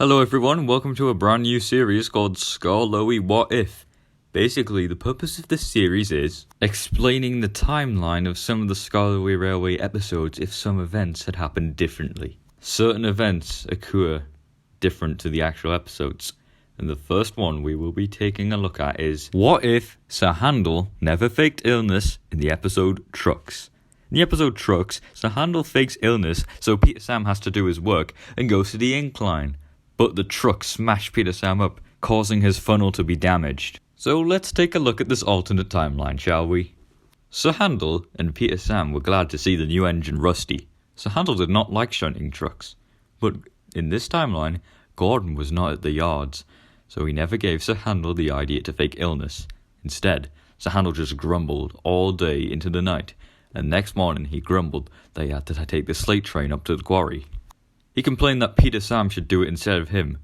Hello everyone, welcome to a brand new series called Skarloey What If. Basically, the purpose of this series is explaining the timeline of some of the Skarloey Railway episodes if some events had happened differently. Certain events occur different to the actual episodes, and the first one we will be taking a look at is what if Sir Handel never faked illness in the episode Trucks. In the episode Trucks, Sir Handel fakes illness so Peter Sam has to do his work and goes to the incline. But the truck smashed Peter Sam up, causing his funnel to be damaged. So let's take a look at this alternate timeline, shall we? Sir Handel and Peter Sam were glad to see the new engine Rusty. Sir Handel did not like shunting trucks. But in this timeline, Gordon was not at the yards, so he never gave Sir Handel the idea to fake illness. Instead, Sir Handel just grumbled all day into the night, and next morning he grumbled that he had to take the slate train up to the quarry. He complained that Peter Sam should do it instead of him,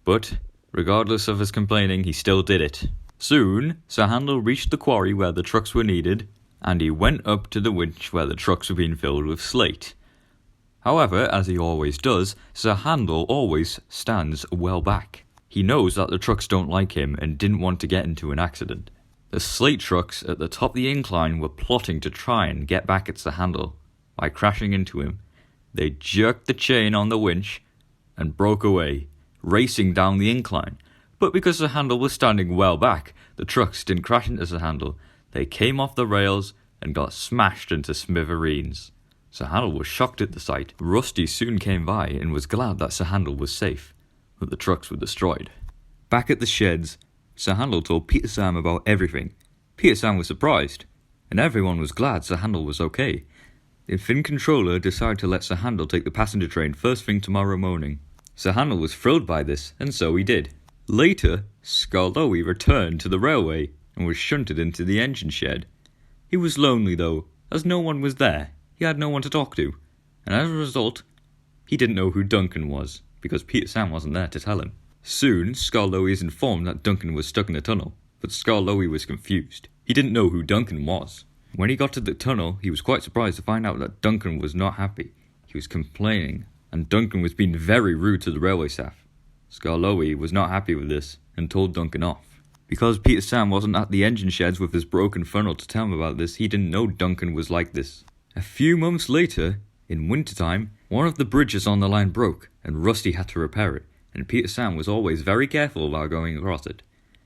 but regardless of his complaining, he still did it. Soon, Sir Handel reached the quarry where the trucks were needed, and he went up to the winch where the trucks were being filled with slate. However, as he always does, Sir Handel always stands well back. He knows that the trucks don't like him and didn't want to get into an accident. The slate trucks at the top of the incline were plotting to try and get back at Sir Handel by crashing into him. They jerked the chain on the winch and broke away, racing down the incline. But because Sir Handel was standing well back, the trucks didn't crash into Sir Handel. They came off the rails and got smashed into smithereens. Sir Handel was shocked at the sight. Rusty soon came by and was glad that Sir Handel was safe, but the trucks were destroyed. Back at the sheds, Sir Handel told Peter Sam about everything. Peter Sam was surprised, and everyone was glad Sir Handel was okay. The Finn controller decided to let Sir Handel take the passenger train first thing tomorrow morning. Sir Handel was thrilled by this, and so he did. Later, Skarloey returned to the railway and was shunted into the engine shed. He was lonely though, as no one was there. He had no one to talk to, and as a result, he didn't know who Duncan was, because Peter Sam wasn't there to tell him. Soon, Skarloey is informed that Duncan was stuck in a tunnel, but Skarloey was confused. He didn't know who Duncan was. When he got to the tunnel, he was quite surprised to find out that Duncan was not happy. He was complaining, and Duncan was being very rude to the railway staff. Skarloey was not happy with this, and told Duncan off. Because Peter Sam wasn't at the engine sheds with his broken funnel to tell him about this, he didn't know Duncan was like this. A few months later, in wintertime, one of the bridges on the line broke, and Rusty had to repair it, and Peter Sam was always very careful about going across it.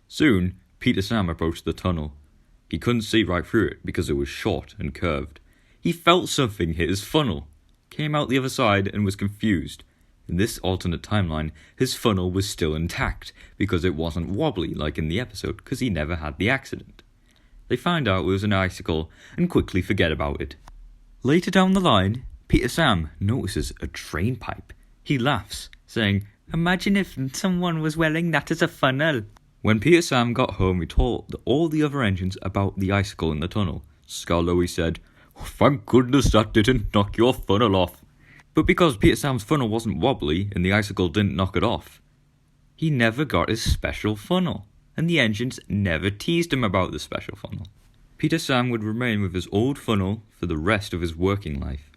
Soon, Peter Sam approached the tunnel. He couldn't see right through it because it was short and curved. He felt something hit his funnel, came out the other side and was confused. In this alternate timeline, his funnel was still intact because it wasn't wobbly like in the episode because he never had the accident. They found out it was an icicle and quickly forget about it. Later down the line, Peter Sam notices a drain pipe. He laughs, saying, "Imagine if someone was wearing that as a funnel." When Peter Sam got home, he told all the other engines about the icicle in the tunnel. Skarloey said, "Thank goodness that didn't knock your funnel off." But because Peter Sam's funnel wasn't wobbly and the icicle didn't knock it off, he never got his special funnel, and the engines never teased him about the special funnel. Peter Sam would remain with his old funnel for the rest of his working life.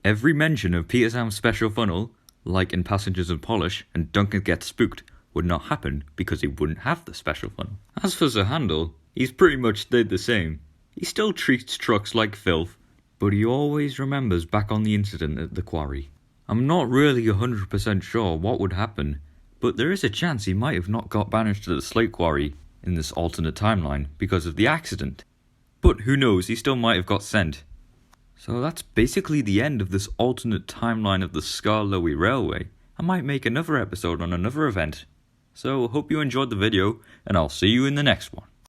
Every mention of Peter Sam's special funnel, like in Passengers and Polish and Duncan Gets Spooked, would not happen because he wouldn't have the special funnel. As for Sir Handel, he's pretty much stayed the same. He still treats trucks like filth, but he always remembers back on the incident at the quarry. I'm not really 100% sure what would happen, but there is a chance he might have not got banished to the slate quarry in this alternate timeline because of the accident. But who knows, he still might have got sent. So that's basically the end of this alternate timeline of the Skarloey Railway. I might make another episode on another event. So, hope you enjoyed the video, and I'll see you in the next one.